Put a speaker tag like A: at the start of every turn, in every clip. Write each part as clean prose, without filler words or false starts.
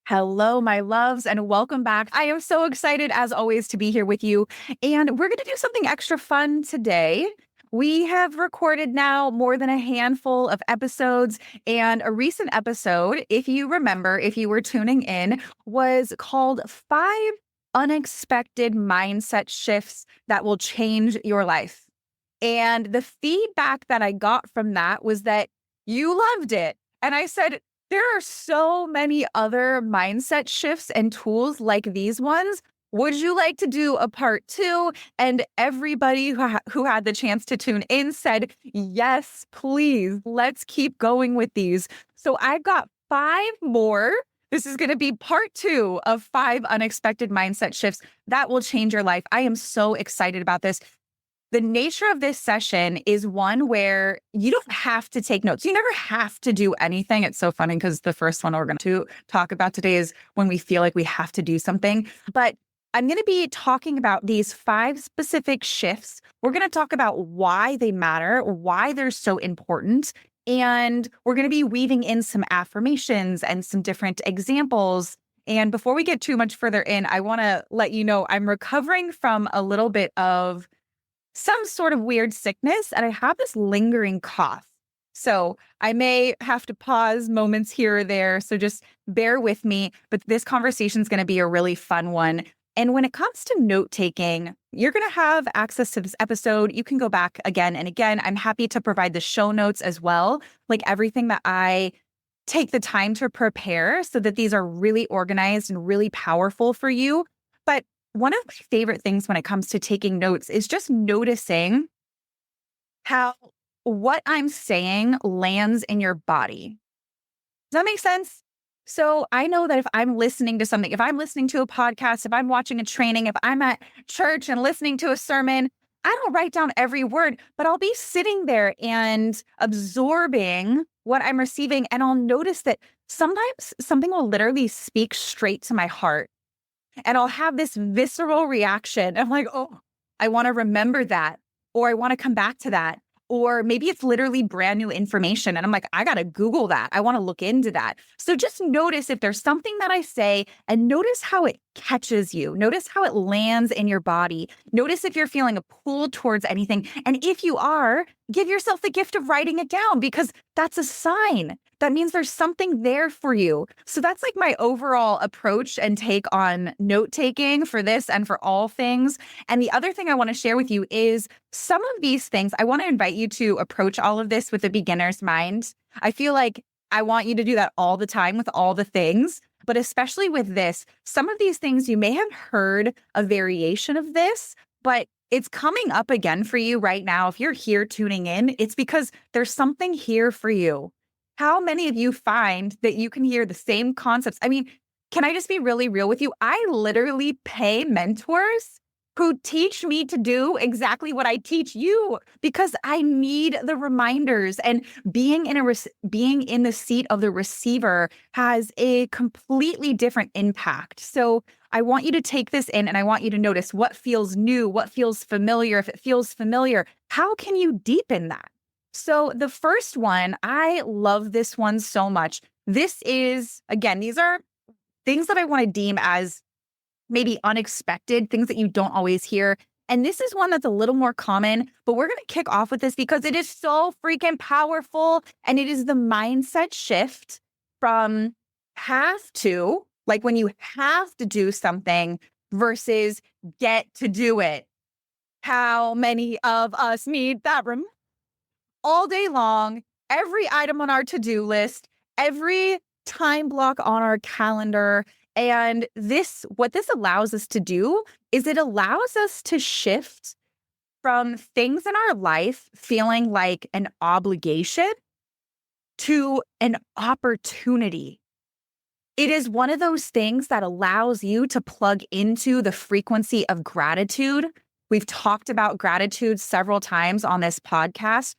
A: Hello, my loves, and welcome back. I am so excited, as always, to be here with you. And we're going to do something extra fun today. We have recorded now more than a handful of episodes. And a recent episode, if you remember, if you were tuning in, was called 5 Unexpected Mindset Shifts That Will Change Your Life. And the feedback that I got from that was that you loved it. And I said, there are so many other mindset shifts and tools like these ones. Would you like to do a part two? And everybody who had the chance to tune in said, yes, please. Let's keep going with these. So I've got 5 more. This is going to be part 2 of 5 unexpected mindset shifts that will change your life. I am so excited about this. The nature of this session is one where you don't have to take notes. You never have to do anything. It's so funny because the first one we're going to talk about today is when we feel like we have to do something. But I'm going to be talking about these 5 specific shifts. We're going to talk about why they matter, why they're so important. And we're going to be weaving in some affirmations and some different examples. And before we get too much further in, I want to let you know I'm recovering from a little bit of some sort of weird sickness, and I have this lingering cough. So I may have to pause moments here or there. So just bear with me. But this conversation is going to be a really fun one. And when it comes to note taking, you're going to have access to this episode. You can go back again and again. I'm happy to provide the show notes as well, like everything that I take the time to prepare so that these are really organized and really powerful for you. But one of my favorite things when it comes to taking notes is just noticing how what I'm saying lands in your body. Does that make sense? So I know that if I'm listening to something, if I'm listening to a podcast, if I'm watching a training, if I'm at church and listening to a sermon, I don't write down every word, but I'll be sitting there and absorbing what I'm receiving. And I'll notice that sometimes something will literally speak straight to my heart. And I'll have this visceral reaction. I'm like, oh, I want to remember that, or I want to come back to that. Or maybe it's literally brand new information. And I'm like, I got to Google that. I want to look into that. So just notice if there's something that I say and notice how it catches you. Notice how it lands in your body. Notice if you're feeling a pull towards anything. And if you are, give yourself the gift of writing it down because that's a sign. That means there's something there for you. So that's like my overall approach and take on note taking for this and for all things. And the other thing I want to share with you is some of these things, I want to invite you to approach all of this with a beginner's mind. I feel like I want you to do that all the time with all the things, but especially with this, some of these things you may have heard a variation of this, but it's coming up again for you right now. If you're here tuning in, it's because there's something here for you. How many of you find that you can hear the same concepts? I mean, can I just be really real with you? I literally pay mentors who teach me to do exactly what I teach you because I need the reminders. And being in the seat of the receiver has a completely different impact. So I want you to take this in and I want you to notice what feels new, what feels familiar. If it feels familiar, how can you deepen that? So the first one, I love this one so much. This is, again, these are things that I want to deem as maybe unexpected, things that you don't always hear. And this is one that's a little more common, but we're going to kick off with this because it is so freaking powerful. And it is the mindset shift from have to, like when you have to do something versus get to do it. How many of us need that all day long, every item on our to-do list, every time block on our calendar. And what this allows us to do is it allows us to shift from things in our life feeling like an obligation to an opportunity. It is one of those things that allows you to plug into the frequency of gratitude. We've talked about gratitude several times on this podcast.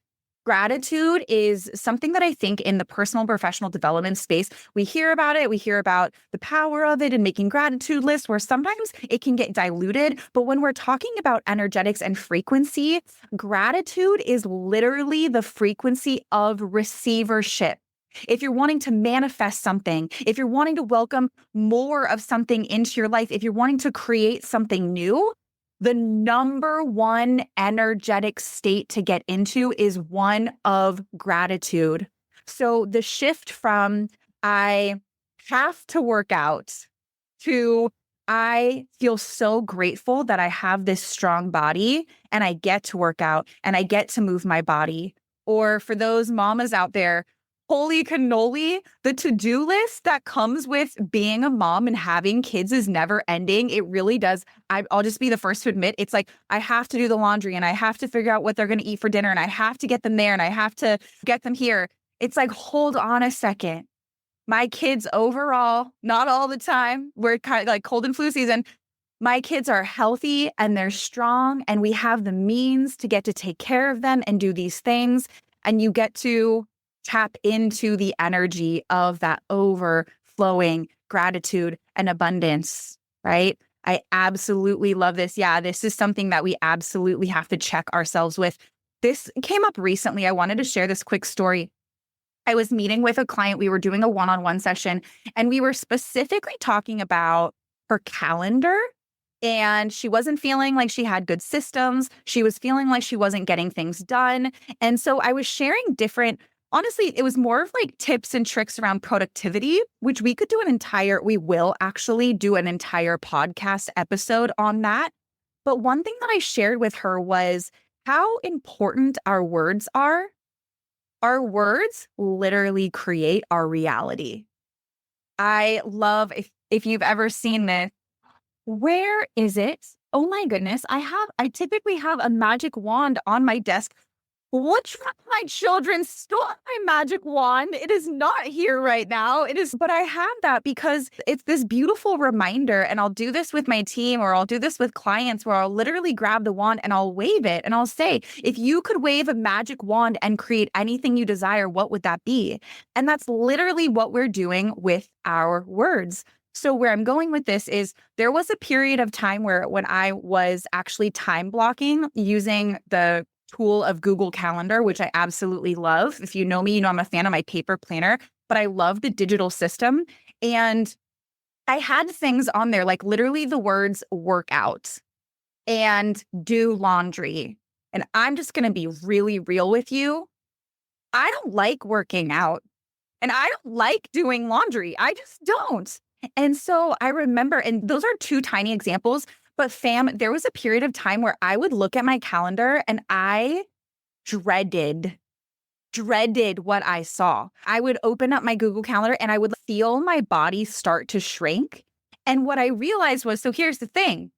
A: Gratitude is something that I think in the personal and professional development space, we hear about it. We hear about the power of it and making gratitude lists where sometimes it can get diluted. But when we're talking about energetics and frequency, gratitude is literally the frequency of receivership. if you're wanting to manifest something, if you're wanting to welcome more of something into your life, if you're wanting to create something new, the number one energetic state to get into is one of gratitude. So the shift from I have to work out to I feel so grateful that I have this strong body and I get to work out and I get to move my body. Or for those mamas out there, holy cannoli, the to-do list that comes with being a mom and having kids is never ending. It really does. I'll just be the first to admit, it's like I have to do the laundry and I have to figure out what they're going to eat for dinner and I have to get them there and I have to get them here. It's like, hold on a second. My kids overall, not all the time, we're kind of like cold and flu season. My kids are healthy and they're strong and we have the means to get to take care of them and do these things. And you get to tap into the energy of that overflowing gratitude and abundance, right? I absolutely love this. Yeah, this is something that we absolutely have to check ourselves with. This came up recently. I wanted to share this quick story. I was meeting with a client. We were doing a one-on-one session, and we were specifically talking about her calendar. And she wasn't feeling like she had good systems. She was feeling like she wasn't getting things done. And so I was sharing different, honestly, it was more of like tips and tricks around productivity, which we will actually do an entire podcast episode on that. But one thing that I shared with her was how important our words are. Our words literally create our reality. I love, if you've ever seen this, where is it? Oh my goodness. I typically have a magic wand on my desk. Which one of my children stole my magic wand? It is not here right now. But I have that because it's this beautiful reminder. And I'll do this with my team or I'll do this with clients where I'll literally grab the wand and I'll wave it. And I'll say, if you could wave a magic wand and create anything you desire, what would that be? And that's literally what we're doing with our words. So where I'm going with this is there was a period of time when I was actually time blocking using the tool of Google Calendar, which I absolutely love. If you know me, you know I'm a fan of my paper planner, but I love the digital system. And I had things on there, like literally the words workout and do laundry. And I'm just going to be really real with you. I don't like working out and I don't like doing laundry. I just don't. And so I remember, and those are two tiny examples, but fam, there was a period of time where I would look at my calendar and I dreaded what I saw. I would open up my Google Calendar and I would feel my body start to shrink. And what I realized was, so here's the thing.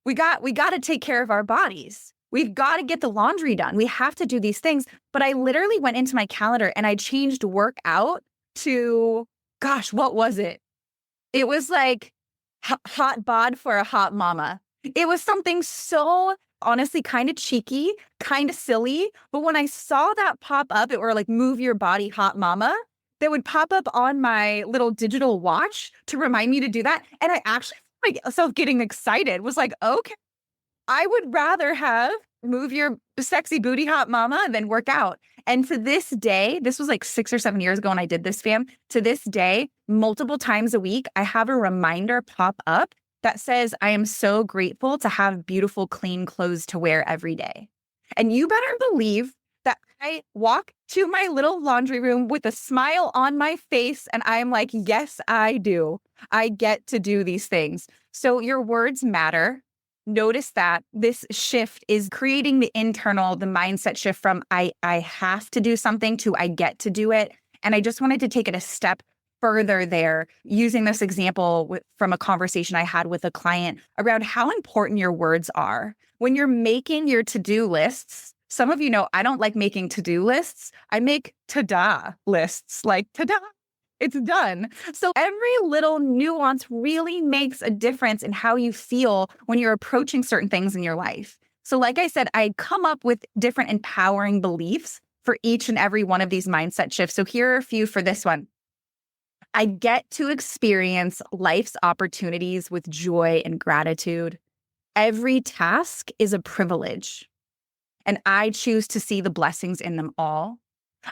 A: We got to take care of our bodies. We've got to get the laundry done. We have to do these things. But I literally went into my calendar and I changed workout to, gosh, what was it? It was like hot bod for a hot mama. It was something so honestly kind of cheeky, kind of silly. But when I saw that pop up, or like move your body hot mama, that would pop up on my little digital watch to remind me to do that. And I actually found myself getting excited, was like, okay, I would rather have move your sexy booty hot mama than work out. And to this day, this was like 6 or 7 years ago when I did this, fam. To this day, multiple times a week, I have a reminder pop up that says, I am so grateful to have beautiful, clean clothes to wear every day. And you better believe that I walk to my little laundry room with a smile on my face. And I'm like, yes, I do. I get to do these things. So your words matter. Notice that this shift is creating the mindset shift from I have to do something to I get to do it. And I just wanted to take it a step further there, using this example from a conversation I had with a client around how important your words are. When you're making your to-do lists, some of you know I don't like making to-do lists. I make ta-da lists, like ta-da. It's done. So every little nuance really makes a difference in how you feel when you're approaching certain things in your life. So like I said, I come up with different empowering beliefs for each and every one of these mindset shifts. So here are a few for this one. I get to experience life's opportunities with joy and gratitude. Every task is a privilege, and I choose to see the blessings in them all.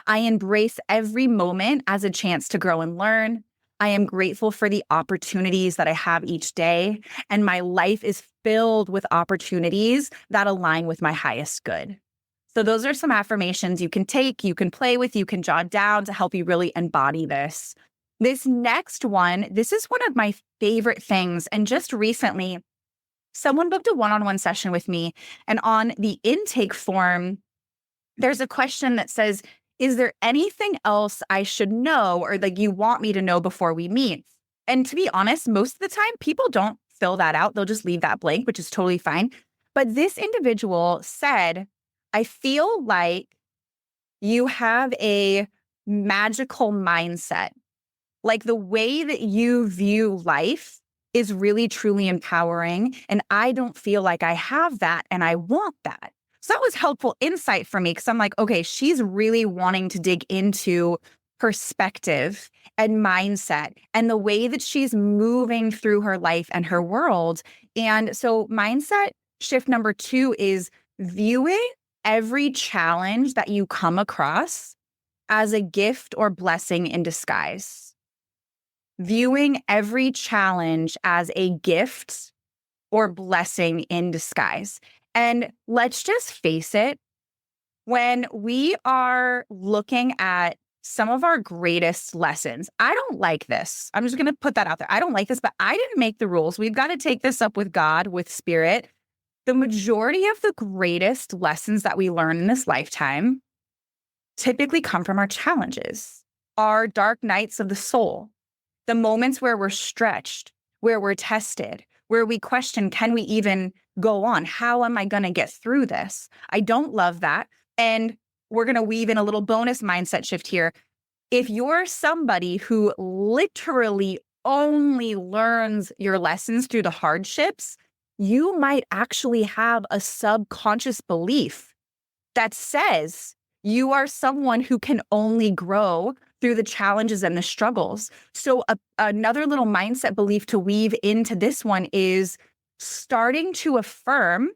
A: I embrace every moment as a chance to grow and learn. I am grateful for the opportunities that I have each day, and my life is filled with opportunities that align with my highest good. So those are some affirmations you can take, you can play with, you can jot down to help you really embody this. This next one, this is one of my favorite things. And just recently, someone booked a one-on-one session with me, and on the intake form, there's a question that says, is there anything else I should know or like you want me to know before we meet? And to be honest, most of the time people don't fill that out. They'll just leave that blank, which is totally fine. But this individual said, I feel like you have a magical mindset. Like the way that you view life is really, truly empowering. And I don't feel like I have that and I want that. So that was helpful insight for me because I'm like, okay, she's really wanting to dig into perspective and mindset and the way that she's moving through her life and her world. And so mindset shift number 2 is viewing every challenge that you come across as a gift or blessing in disguise. Viewing every challenge as a gift or blessing in disguise. And let's just face it, when we are looking at some of our greatest lessons, I don't like this. I'm just going to put that out there. I don't like this, but I didn't make the rules. We've got to take this up with God, with spirit. The majority of the greatest lessons that we learn in this lifetime typically come from our challenges, our dark nights of the soul, the moments where we're stretched, where we're tested, where we question, can we even go on? How am I going to get through this? I don't love that. And we're going to weave in a little bonus mindset shift here. If you're somebody who literally only learns your lessons through the hardships, you might actually have a subconscious belief that says you are someone who can only grow through the challenges and the struggles. So another little mindset belief to weave into this one is starting to affirm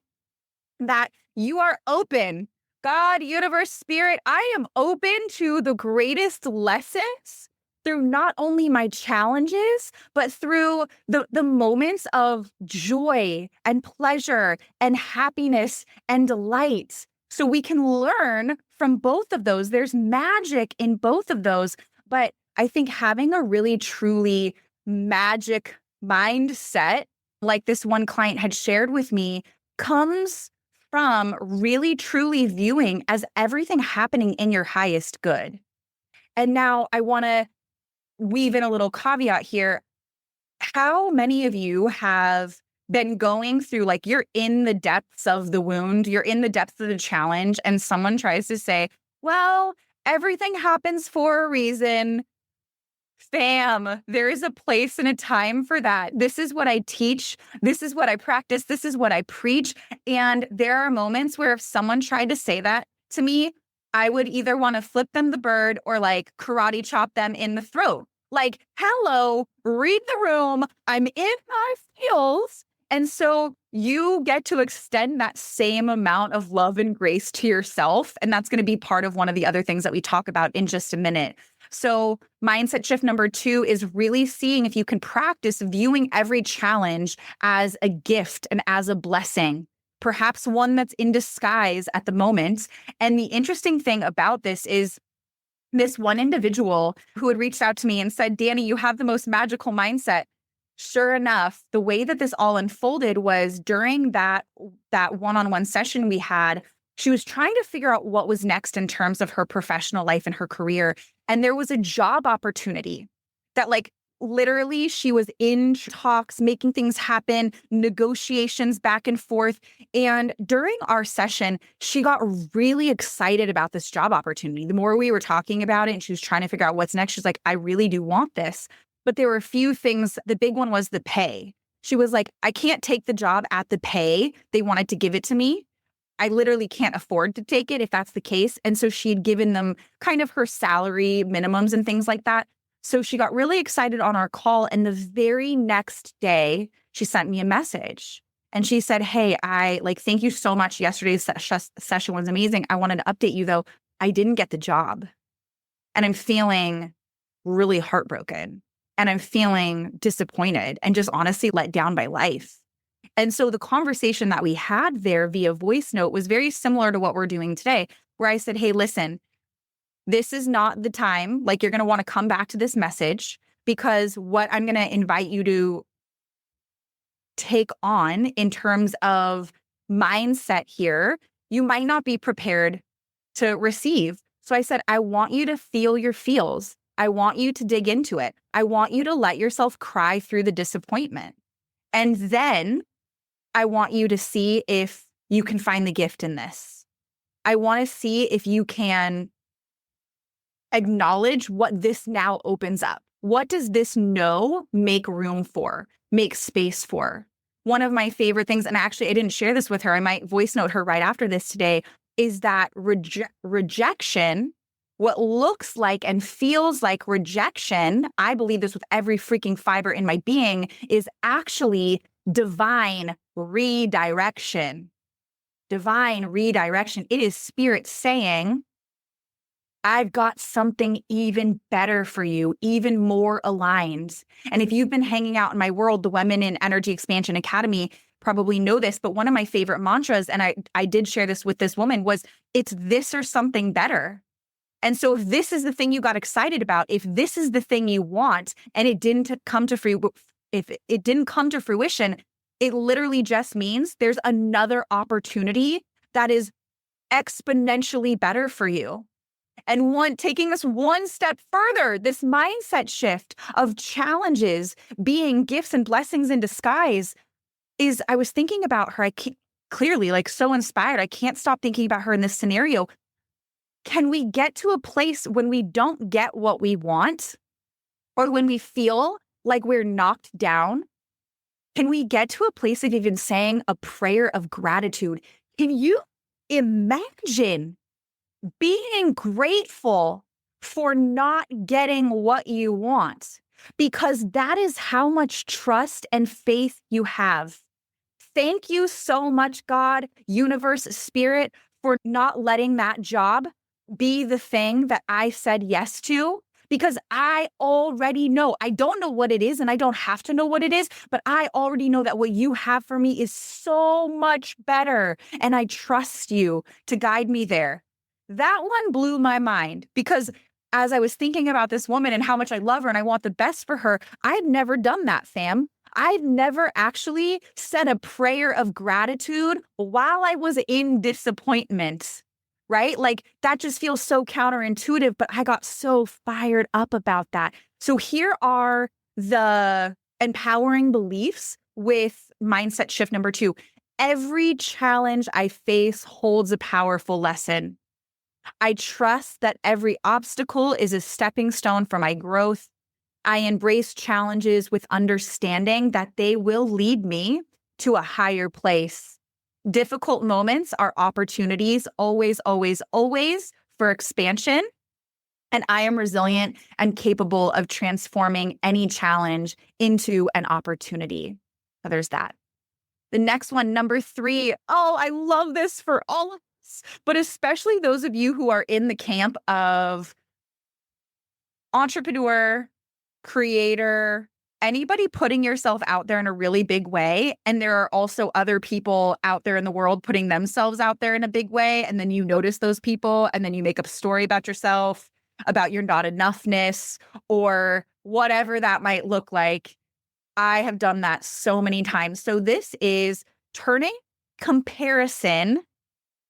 A: that you are open. God, universe, spirit, I am open to the greatest lessons through not only my challenges, but through the moments of joy and pleasure and happiness and delight. So we can learn from both of those. There's magic in both of those. But I think having a really, truly magic mindset, like this one client had shared with me, comes from really, truly viewing as everything happening in your highest good. And now I want to weave in a little caveat here. How many of you have been going through, like, you're in the depths of the wound, you're in the depths of the challenge, and someone tries to say, well, everything happens for a reason. Fam, there is a place and a time for that. This is what I teach. This is what I practice. This is what I preach. And there are moments where if someone tried to say that to me, I would either want to flip them the bird or like karate chop them in the throat. Like, hello, read the room. I'm in my feels. And so you get to extend that same amount of love and grace to yourself. And that's going to be part of one of the other things that we talk about in just a minute. So mindset shift number 2 is really seeing if you can practice viewing every challenge as a gift and as a blessing, perhaps one that's in disguise at the moment. And the interesting thing about this is this one individual who had reached out to me and said, Dani, you have the most magical mindset. Sure enough, the way that this all unfolded was during that one-on-one session we had, she was trying to figure out what was next in terms of her professional life and her career. And there was a job opportunity that, like, literally she was in talks, making things happen, negotiations back and forth. And during our session, she got really excited about this job opportunity. The more we were talking about it and she was trying to figure out what's next, she's like, I really do want this. But there were a few things. The big one was the pay. She was like, I can't take the job at the pay they wanted to give it to me. I literally can't afford to take it if that's the case. And so she had given them kind of her salary minimums and things like that. So she got really excited on our call. And the very next day, she sent me a message. And she said, hey, thank you so much. Yesterday's session was amazing. I wanted to update you, though. I didn't get the job. and I'm feeling really heartbroken and I'm feeling disappointed and just honestly let down by life. And so the conversation that we had there via voice note was very similar to what we're doing today, where I said, hey, listen, this is not the time. Like, you're going to want to come back to this message, because what I'm going to invite you to take on in terms of mindset here, you might not be prepared to receive. So I said, I want you to feel your feels. I want you to dig into it. I want you to let yourself cry through the disappointment. And then I want you to see if you can find the gift in this. I want to see if you can acknowledge what this now opens up. What does this no make room for, make space for? One of my favorite things, and actually I didn't share this with her, I might voice note her right after this today, is that rejection, what looks like and feels like rejection, I believe this with every freaking fiber in my being, is actually divine redirection. Divine redirection. It is spirit saying, I've got something even better for you, even more aligned. And if you've been hanging out in my world, the Women in Energy Expansion Academy probably know this, but one of my favorite mantras, and I did share this with this woman, was it's this or something better. And so if this is the thing you got excited about, if this is the thing you want, and it didn't come to fruition, it literally just means there's another opportunity that is exponentially better for you. And taking this one step further, this mindset shift of challenges being gifts and blessings in disguise is, I was thinking about her. Clearly, like, so inspired. I can't stop thinking about her in this scenario. Can we get to a place when we don't get what we want, or when we feel like we're knocked down? Can we get to a place of even saying a prayer of gratitude? Can you imagine being grateful for not getting what you want? Because that is how much trust and faith you have. Thank you so much, God, universe, spirit, for not letting that job be the thing that I said yes to, because I already know. I don't know what it is, and I don't have to know what it is, but I already know that what you have for me is so much better, and I trust you to guide me there. That one blew my mind, because as I was thinking about this woman and how much I love her and I want the best for her, I'd never done that, fam. I'd never actually said a prayer of gratitude while I was in disappointment, right? Like, that just feels so counterintuitive, but I got so fired up about that. So here are the empowering beliefs with mindset shift number 2. Every challenge I face holds a powerful lesson. I trust that every obstacle is a stepping stone for my growth. I embrace challenges with understanding that they will lead me to a higher place. Difficult moments are opportunities, always, always, always, for expansion. And I am resilient and capable of transforming any challenge into an opportunity. So there's that. The next one, number 3. Oh, I love this for all of us, but especially those of you who are in the camp of entrepreneur, creator, anybody putting yourself out there in a really big way. And there are also other people out there in the world putting themselves out there in a big way. And then you notice those people, and then you make up a story about yourself, about your not enoughness, or whatever that might look like. I have done that so many times. So this is turning comparison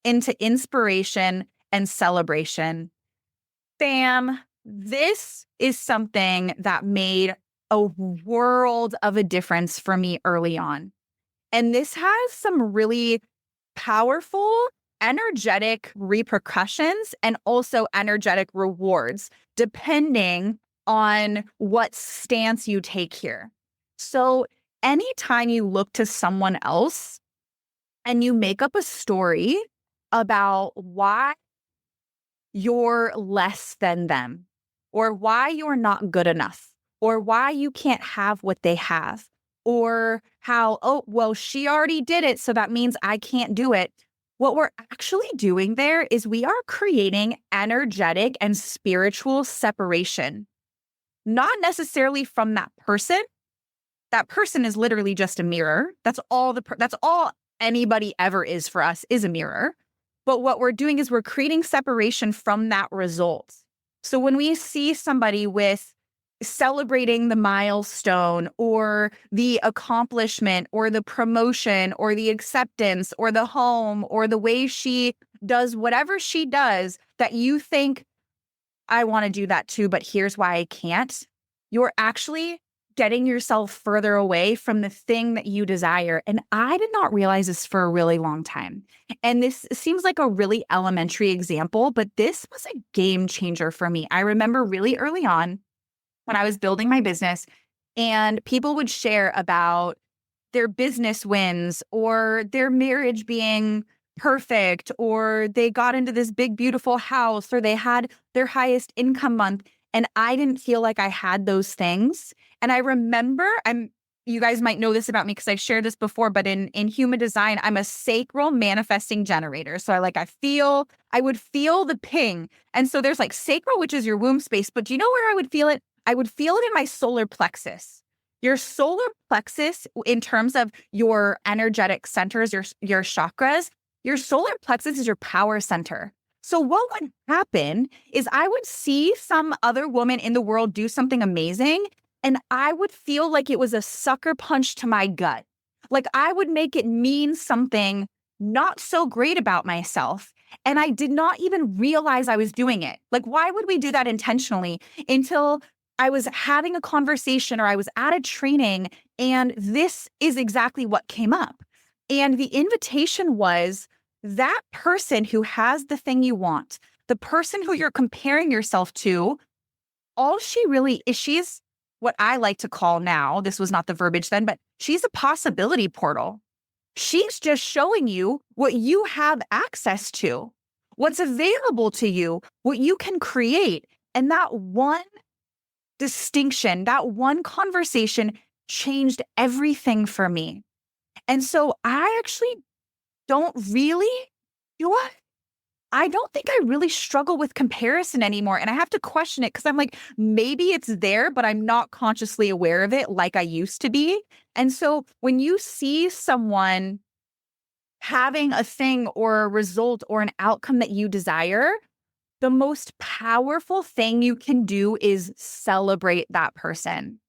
A: into inspiration and celebration. Bam. This is something that made a world of a difference for me early on. And this has some really powerful, energetic repercussions and also energetic rewards, depending on what stance you take here. So anytime you look to someone else and you make up a story about why you're less than them, or why you're not good enough, or why you can't have what they have, or how, oh, well, she already did it, so that means I can't do it. What we're actually doing there is we are creating energetic and spiritual separation, not necessarily from that person. That person is literally just a mirror. That's all anybody ever is for us, is a mirror. But what we're doing is we're creating separation from that result. So when we see somebody with celebrating the milestone or the accomplishment or the promotion or the acceptance or the home or the way she does whatever she does that you think, I want to do that too, but here's why I can't. You're actually getting yourself further away from the thing that you desire. And I did not realize this for a really long time. And this seems like a really elementary example, but this was a game changer for me. I remember really early on when I was building my business and people would share about their business wins or their marriage being perfect, or they got into this big, beautiful house, or they had their highest income month. And I didn't feel like I had those things. And I remember, you guys might know this about me because I've shared this before, but in human design, I'm a sacral manifesting generator. So I would feel the ping. And so there's like sacral, which is your womb space, but do you know where I would feel it? I would feel it in my solar plexus. Your solar plexus, in terms of your energetic centers, your chakras, your solar plexus is your power center. So what would happen is I would see some other woman in the world do something amazing, and I would feel like it was a sucker punch to my gut. Like I would make it mean something not so great about myself. And I did not even realize I was doing it. Like, why would we do that intentionally until I was having a conversation or I was at a training, and this is exactly what came up. And the invitation was that person who has the thing you want, the person who you're comparing yourself to, all she really is, she's what I like to call now, this was not the verbiage then, but she's a possibility portal. She's just showing you what you have access to, what's available to you, what you can create. And that one distinction, that one conversation changed everything for me. And so I actually don't really, you know what? I don't think I really struggle with comparison anymore. And I have to question it because I'm like, maybe it's there, but I'm not consciously aware of it like I used to be. And so when you see someone having a thing or a result or an outcome that you desire, the most powerful thing you can do is celebrate that person.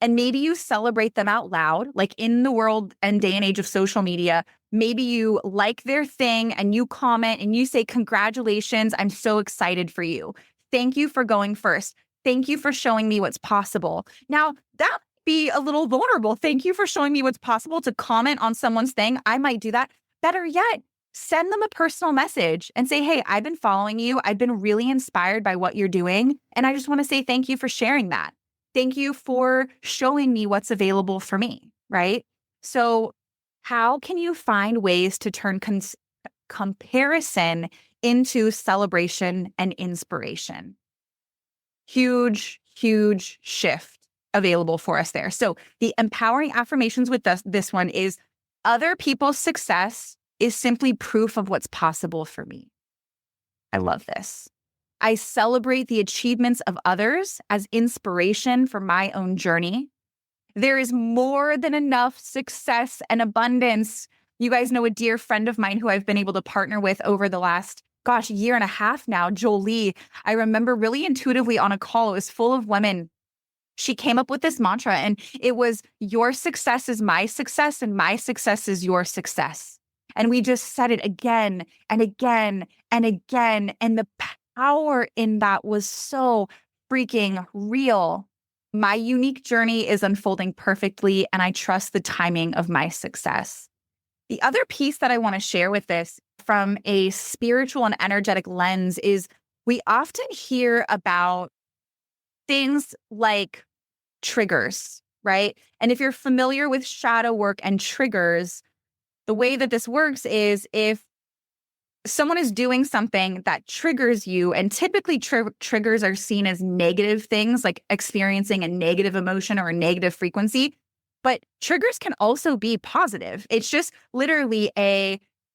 A: And maybe you celebrate them out loud, like in the world and day and age of social media. Maybe you like their thing and you comment and you say, congratulations, I'm so excited for you. Thank you for going first. Thank you for showing me what's possible. Now, that might be a little vulnerable. Thank you for showing me what's possible to comment on someone's thing. I might do that. Better yet, send them a personal message and say, hey, I've been following you. I've been really inspired by what you're doing. And I just want to say thank you for sharing that. Thank you for showing me what's available for me, right? So how can you find ways to turn comparison into celebration and inspiration? Huge, huge shift available for us there. So the empowering affirmations with this one is other people's success is simply proof of what's possible for me. I love this. I celebrate the achievements of others as inspiration for my own journey. There is more than enough success and abundance. You guys know a dear friend of mine who I've been able to partner with over the last, year and a half now, Jolie. I remember really intuitively on a call, it was full of women. She came up with this mantra and it was, your success is my success and my success is your success. And we just said it again and again and again. And the power in that was so freaking real. My unique journey is unfolding perfectly, and I trust the timing of my success. The other piece that I want to share with this from a spiritual and energetic lens is we often hear about things like triggers, right? And if you're familiar with shadow work and triggers, the way that this works is if someone is doing something that triggers you, and typically triggers are seen as negative things, like experiencing a negative emotion or a negative frequency, but triggers can also be positive. It's just literally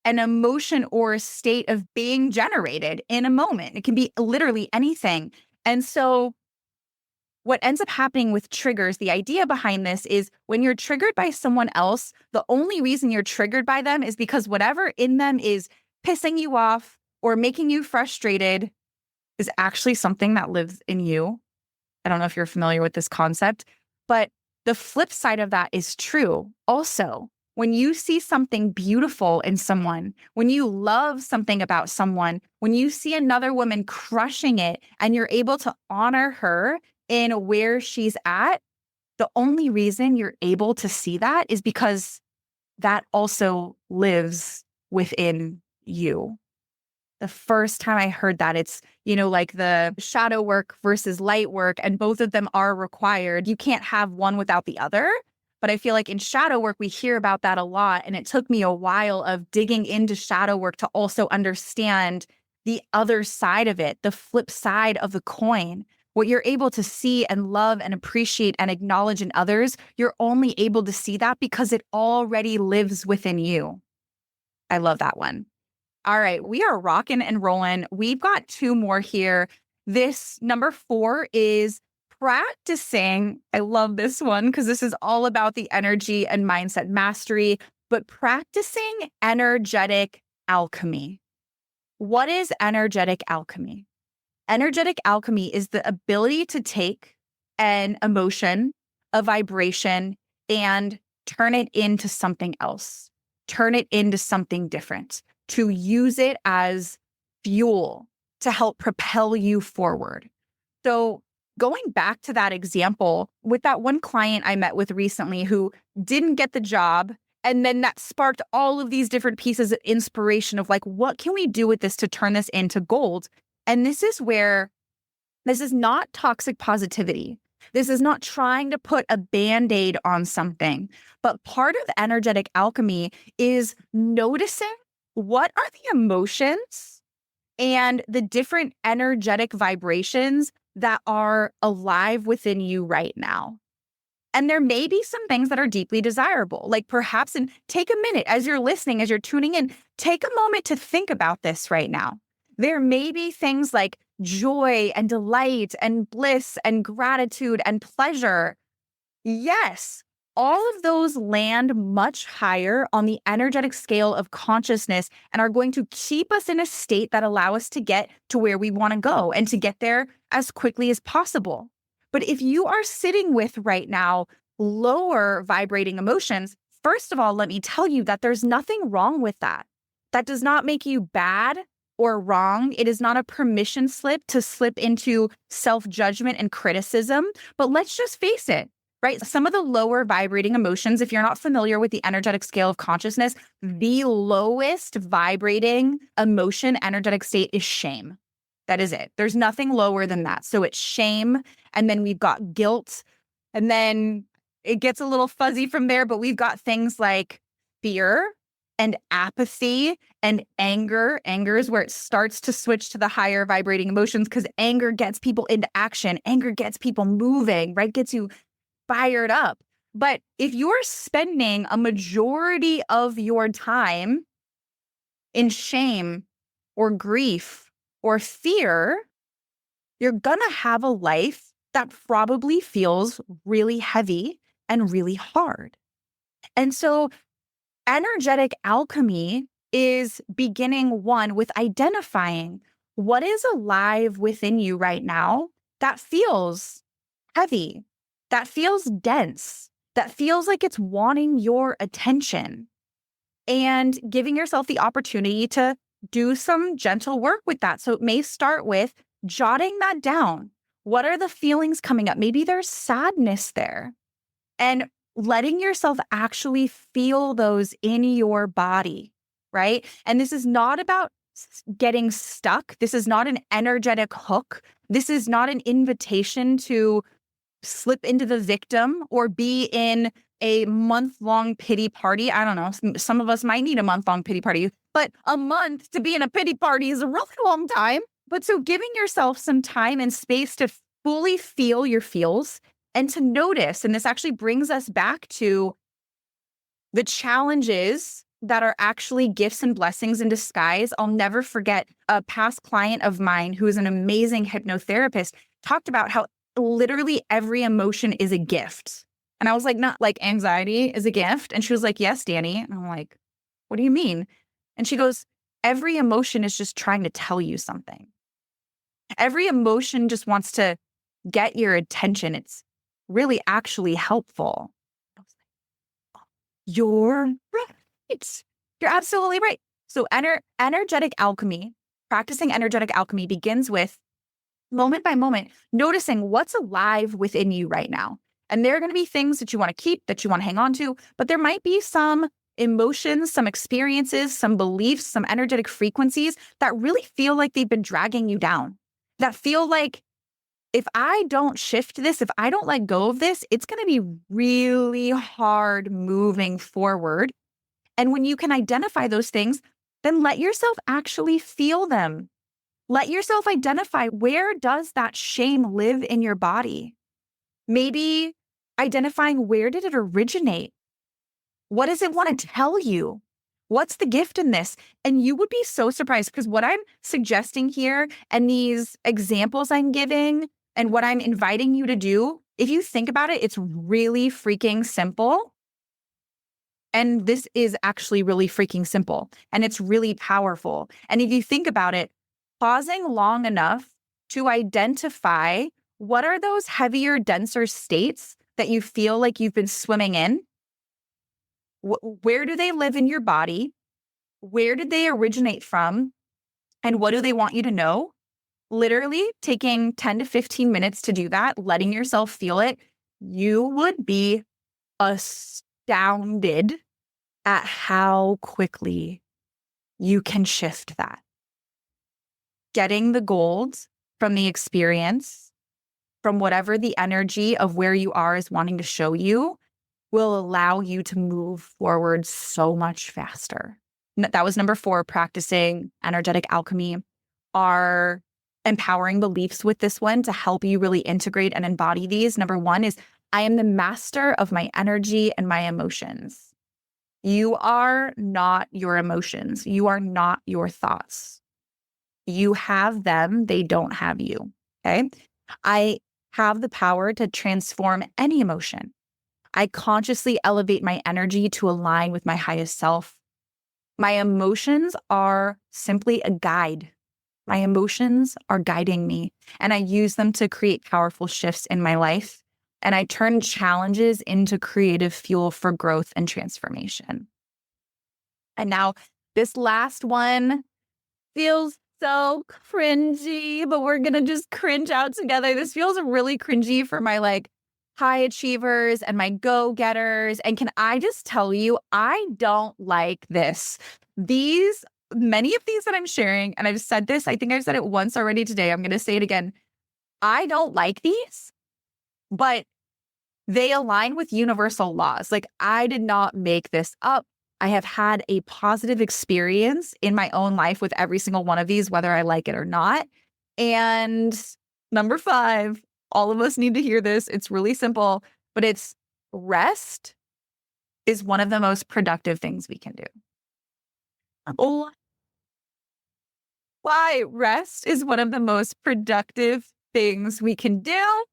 A: an emotion or a state of being generated in a moment. It can be literally anything. And so what ends up happening with triggers, the idea behind this is when you're triggered by someone else, the only reason you're triggered by them is because whatever in them is pissing you off or making you frustrated is actually something that lives in you. I don't know if you're familiar with this concept, but the flip side of that is true. Also, when you see something beautiful in someone, when you love something about someone, when you see another woman crushing it and you're able to honor her in where she's at, the only reason you're able to see that is because that also lives within you. The first time I heard that, it's, like the shadow work versus light work, and both of them are required. You can't have one without the other. But I feel like in shadow work, we hear about that a lot. And it took me a while of digging into shadow work to also understand the other side of it, the flip side of the coin. What you're able to see and love and appreciate and acknowledge in others, you're only able to see that because it already lives within you. I love that one. All right, we are rocking and rolling. We've got two more here. This number 4 is practicing. I love this one because this is all about the energy and mindset mastery, but practicing energetic alchemy. What is energetic alchemy? Energetic alchemy is the ability to take an emotion, a vibration, and turn it into something else, turn it into something different, to use it as fuel to help propel you forward. So going back to that example with that one client I met with recently who didn't get the job, and then that sparked all of these different pieces of inspiration of like, what can we do with this to turn this into gold? And this is where this is not toxic positivity. This is not trying to put a Band-Aid on something, but part of energetic alchemy is noticing what are the emotions and the different energetic vibrations that are alive within you right now. And there may be some things that are deeply desirable, like perhaps, and take a minute as you're listening, as you're tuning in, take a moment to think about this right now. There may be things like joy and delight and bliss and gratitude and pleasure. Yes, all of those land much higher on the energetic scale of consciousness and are going to keep us in a state that allow us to get to where we want to go and to get there as quickly as possible. But if you are sitting with right now lower vibrating emotions, first of all, let me tell you that there's nothing wrong with that. That does not make you bad or wrong. It is not a permission slip to slip into self-judgment and criticism. But let's just face it, right? Some of the lower vibrating emotions, if you're not familiar with the energetic scale of consciousness, the lowest vibrating emotion, energetic state is shame. That is it. There's nothing lower than that. So it's shame. And then we've got guilt. And then it gets a little fuzzy from there, but we've got things like fear and apathy and anger. Anger is where it starts to switch to the higher vibrating emotions because anger gets people into action. Anger gets people moving, right? Gets you fired up. But if you're spending a majority of your time in shame or grief or fear, you're gonna have a life that probably feels really heavy and really hard. And so energetic alchemy is beginning one with identifying what is alive within you right now that feels heavy, that feels dense, that feels like it's wanting your attention, and giving yourself the opportunity to do some gentle work with that. So it may start with jotting that down. What are the feelings coming up? Maybe there's sadness there. And letting yourself actually feel those in your body, right? And this is not about getting stuck. This is not an energetic hook. This is not an invitation to slip into the victim or be in a month-long pity party. I don't know. Some of us might need a month-long pity party, but a month to be in a pity party is a really long time. But so giving yourself some time and space to fully feel your feels and to notice, and this actually brings us back to the challenges that are actually gifts and blessings in disguise. I'll never forget a past client of mine who is an amazing hypnotherapist talked about how literally every emotion is a gift. And I was like, not like anxiety is a gift. And she was like, yes, Dani. And I'm like, what do you mean? And she goes, every emotion is just trying to tell you something. Every emotion just wants to get your attention. It's really actually helpful. I was like, you're right. You're absolutely right. So energetic alchemy, practicing energetic alchemy begins with moment by moment, noticing what's alive within you right now. And there are going to be things that you want to keep, that you want to hang on to, but there might be some emotions, some experiences, some beliefs, some energetic frequencies that really feel like they've been dragging you down, that feel like if I don't shift this, if I don't let go of this, it's going to be really hard moving forward. And when you can identify those things, then let yourself actually feel them. Let yourself identify, where does that shame live in your body? Maybe identifying, where did it originate? What does it want to tell you? What's the gift in this? And you would be so surprised, because what I'm suggesting here and these examples I'm giving and what I'm inviting you to do, if you think about it, it's really freaking simple. And this is actually really freaking simple, and it's really powerful. And if you think about it, pausing long enough to identify what are those heavier, denser states that you feel like you've been swimming in? Where do they live in your body? Where did they originate from? And what do they want you to know? Literally taking 10 to 15 minutes to do that, letting yourself feel it, you would be astounded at how quickly you can shift that. Getting the gold from the experience, from whatever the energy of where you are is wanting to show you, will allow you to move forward so much faster. That was number 4, practicing energetic alchemy. Our empowering beliefs with this one to help you really integrate and embody these. Number 1 is, I am the master of my energy and my emotions. You are not your emotions. You are not your thoughts. You have them. They don't have you. Okay. I have the power to transform any emotion. I consciously elevate my energy to align with my highest self. My emotions are simply a guide. My emotions are guiding me, and I use them to create powerful shifts in my life. And I turn challenges into creative fuel for growth and transformation. And now this last one feels so cringy, but we're going to just cringe out together. This feels really cringy for my high achievers and my go-getters. And can I just tell you, I don't like this. Many of these that I'm sharing, and I've said this, I think I've said it once already today. I'm going to say it again. I don't like these, but they align with universal laws. I did not make this up. I have had a positive experience in my own life with every single one of these, whether I like it or not. And number 5, all of us need to hear this. It's really simple, but it's rest is one of the most productive things we can do. Oh, why? Rest is one of the most productive things we can do.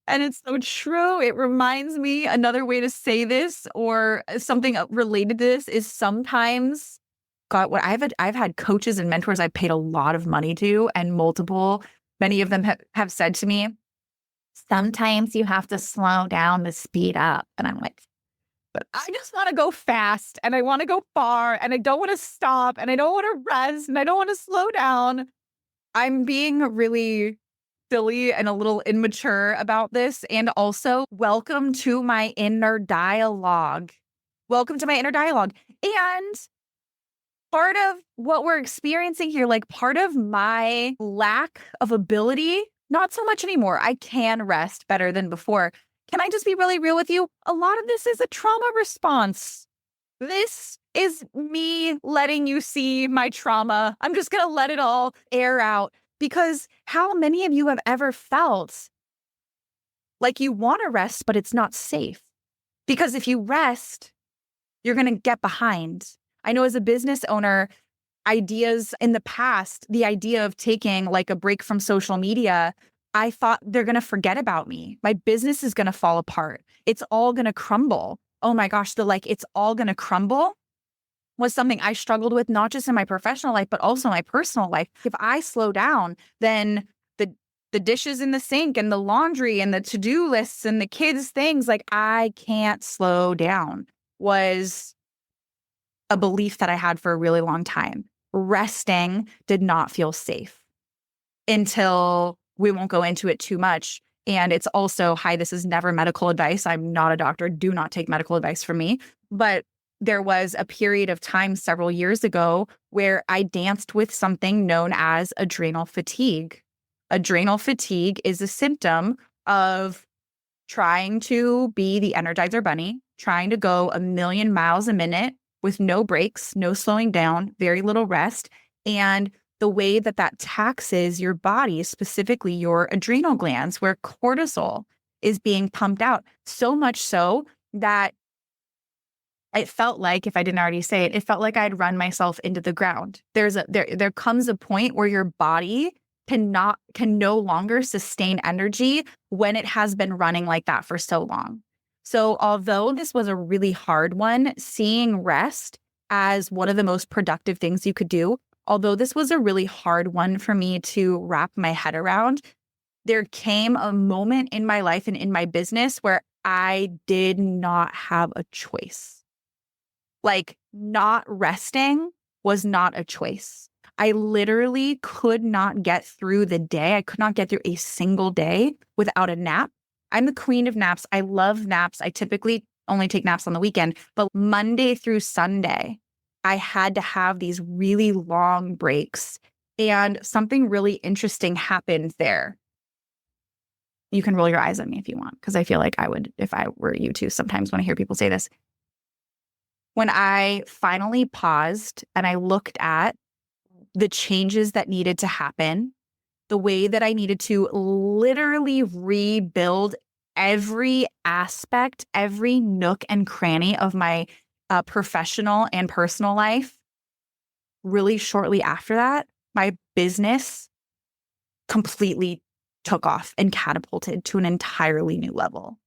A: And it's so true. It reminds me, another way to say this, or something related to this, is sometimes, God, what I've had coaches and mentors I've paid a lot of money to, and many of them have said to me, sometimes you have to slow down to speed up. And I'm like, but I just want to go fast, and I want to go far, and I don't want to stop, and I don't want to rest, and I don't want to slow down. I'm being really silly and a little immature about this. And also, welcome to my inner dialogue. Welcome to my inner dialogue. And part of what we're experiencing here, part of my lack of ability, not so much anymore. I can rest better than before. Can I just be really real with you? A lot of this is a trauma response. This is me letting you see my trauma. I'm just going to let it all air out, because how many of you have ever felt like you want to rest, but it's not safe? Because if you rest, you're going to get behind. I know as a business owner, ideas in the past, the idea of taking like a break from social media, I thought they're going to forget about me. My business is going to fall apart. It's all going to crumble. Oh my gosh, it's all going to crumble was something I struggled with, not just in my professional life, but also my personal life. If I slow down, then the dishes in the sink and the laundry and the to-do lists and the kids' things, like I can't slow down, was a belief that I had for a really long time. Resting did not feel safe until we won't go into it too much. And it's also, hi, this is never medical advice. I'm not a doctor. Do not take medical advice from me. But there was a period of time several years ago where I danced with something known as adrenal fatigue. Adrenal fatigue is a symptom of trying to be the Energizer Bunny, trying to go 1,000,000 miles a minute with no breaks, no slowing down, very little rest. And the way that that taxes your body, specifically your adrenal glands, where cortisol is being pumped out, so much so that it felt like, if I didn't already say it, it felt like I'd run myself into the ground. There comes a point where your body can no longer sustain energy when it has been running like that for so long. So although this was a really hard one, seeing rest as one of the most productive things you could do, although this was a really hard one for me to wrap my head around, there came a moment in my life and in my business where I did not have a choice. Like, not resting was not a choice. I literally could not get through the day. I could not get through a single day without a nap. I'm the queen of naps. I love naps. I typically only take naps on the weekend, but Monday through Sunday, I had to have these really long breaks. And something really interesting happened there. You can roll your eyes at me if you want, because I feel like I would, if I were you too, sometimes when I hear people say this. When I finally paused and I looked at the changes that needed to happen, the way that I needed to literally rebuild every aspect, every nook and cranny of my professional and personal life, really shortly after that, my business completely took off and catapulted to an entirely new level.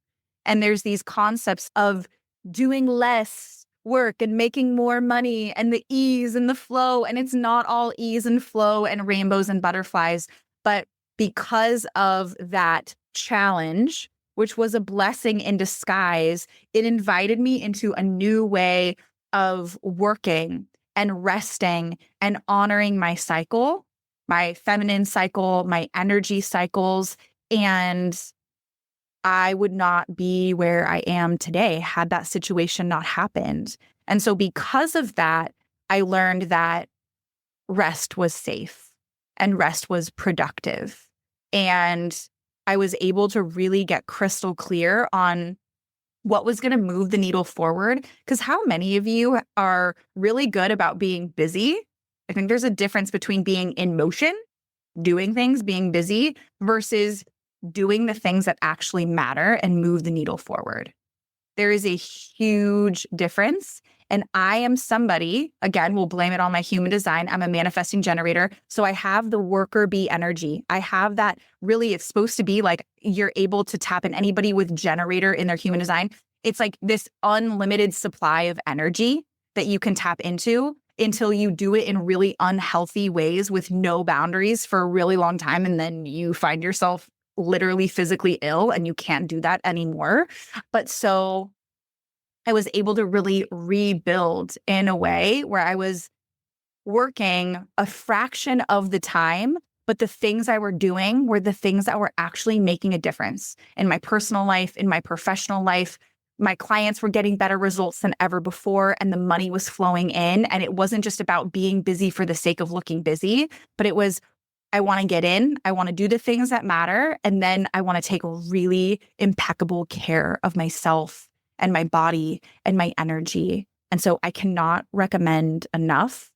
A: And there's these concepts of doing less work and making more money and the ease and the flow. And it's not all ease and flow and rainbows and butterflies. But because of that challenge, which was a blessing in disguise, it invited me into a new way of working and resting and honoring my cycle, my feminine cycle, my energy cycles. And I would not be where I am today had that situation not happened. And so because of that, I learned that rest was safe and rest was productive. And I was able to really get crystal clear on what was going to move the needle forward. Because how many of you are really good about being busy? I think there's a difference between being in motion, doing things, being busy, versus doing the things that actually matter and move the needle forward. There is a huge difference. And I am somebody, again, we'll blame it on my human design. I'm a manifesting generator. So I have the worker bee energy. I have that really, it's supposed to be like you're able to tap in anybody with generator in their human design. It's like this unlimited supply of energy that you can tap into until you do it in really unhealthy ways with no boundaries for a really long time. And then you find yourself literally physically ill and you can't do that anymore. But so I was able to really rebuild in a way where I was working a fraction of the time, but the things I were doing were the things that were actually making a difference in my personal life, in my professional life. My clients were getting better results than ever before, and the money was flowing in. And it wasn't just about being busy for the sake of looking busy, but it was, I want to get in, I want to do the things that matter, and then I want to take really impeccable care of myself and my body and my energy. And so I cannot recommend enough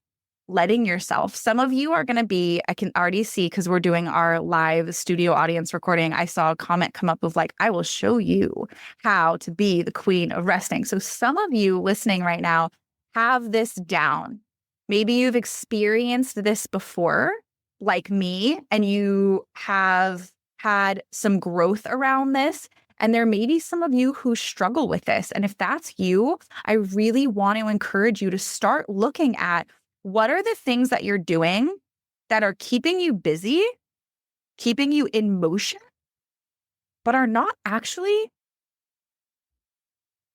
A: letting yourself. Some of you are going to be, I can already see, because we're doing our live studio audience recording, I saw a comment come up of like, I will show you how to be the queen of resting. So some of you listening right now have this down. Maybe you've experienced this before, like me, and you have had some growth around this. And there may be some of you who struggle with this. And if that's you, I really want to encourage you to start looking at what are the things that you're doing that are keeping you busy, keeping you in motion, but are not actually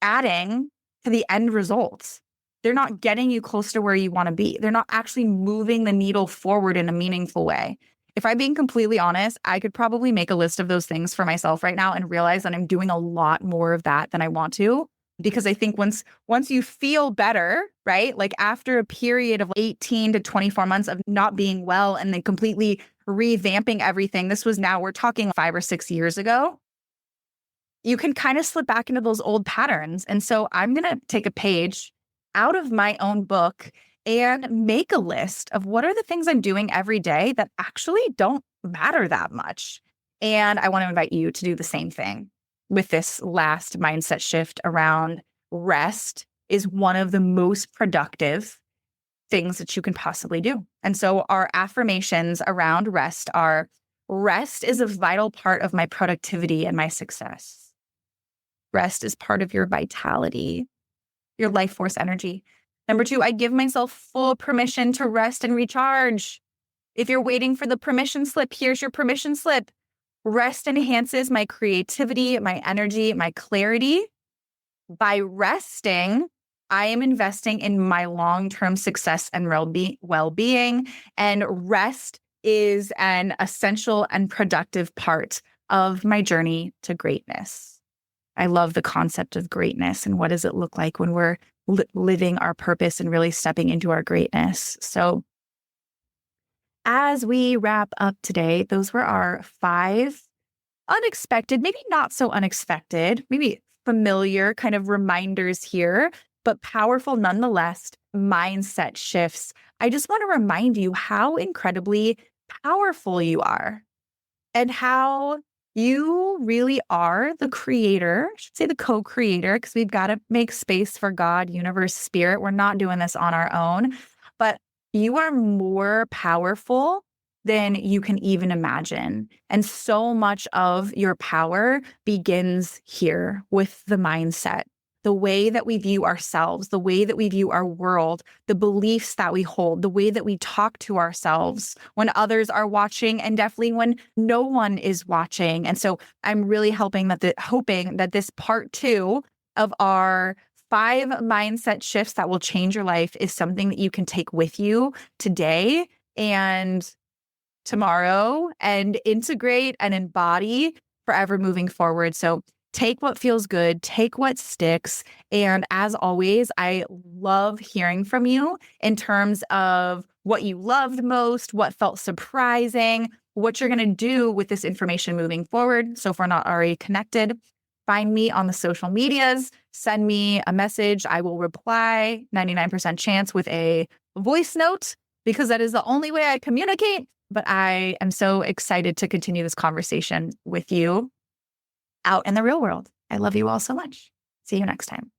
A: adding to the end results. They're not getting you close to where you want to be. They're not actually moving the needle forward in a meaningful way. If I'm being completely honest, I could probably make a list of those things for myself right now and realize that I'm doing a lot more of that than I want to. Because I think once you feel better, right? Like after a period of 18 to 24 months of not being well and then completely revamping everything, we're talking 5 or 6 years ago, you can kind of slip back into those old patterns. And so I'm going to take a page out of my own book and make a list of what are the things I'm doing every day that actually don't matter that much. And I want to invite you to do the same thing with this last mindset shift around rest is one of the most productive things that you can possibly do. And so our affirmations around rest are: rest is a vital part of my productivity and my success. Rest is part of your vitality, your life force energy. Number 2, I give myself full permission to rest and recharge. If you're waiting for the permission slip, here's your permission slip. Rest enhances my creativity, my energy, my clarity. By resting, I am investing in my long-term success and well-being. And rest is an essential and productive part of my journey to greatness. I love the concept of greatness and what does it look like when we're living our purpose and really stepping into our greatness. So as we wrap up today, those were our 5 unexpected, maybe not so unexpected, maybe familiar kind of reminders here, but powerful nonetheless mindset shifts. I just want to remind you how incredibly powerful you are and how you really are the creator, I should say the co-creator, because we've got to make space for God, universe, spirit. We're not doing this on our own, but you are more powerful than you can even imagine. And so much of your power begins here with the mindset, the way that we view ourselves, the way that we view our world, the beliefs that we hold, the way that we talk to ourselves when others are watching and definitely when no one is watching. And so I'm really hoping that this part 2 of our 5 mindset shifts that will change your life is something that you can take with you today and tomorrow and integrate and embody forever moving forward. So take what feels good, take what sticks. And as always, I love hearing from you in terms of what you loved most, what felt surprising, what you're going to do with this information moving forward. So if we're not already connected, find me on the social medias, send me a message. I will reply 99% chance with a voice note because that is the only way I communicate. But I am so excited to continue this conversation with you out in the real world. I love you all so much. See you next time.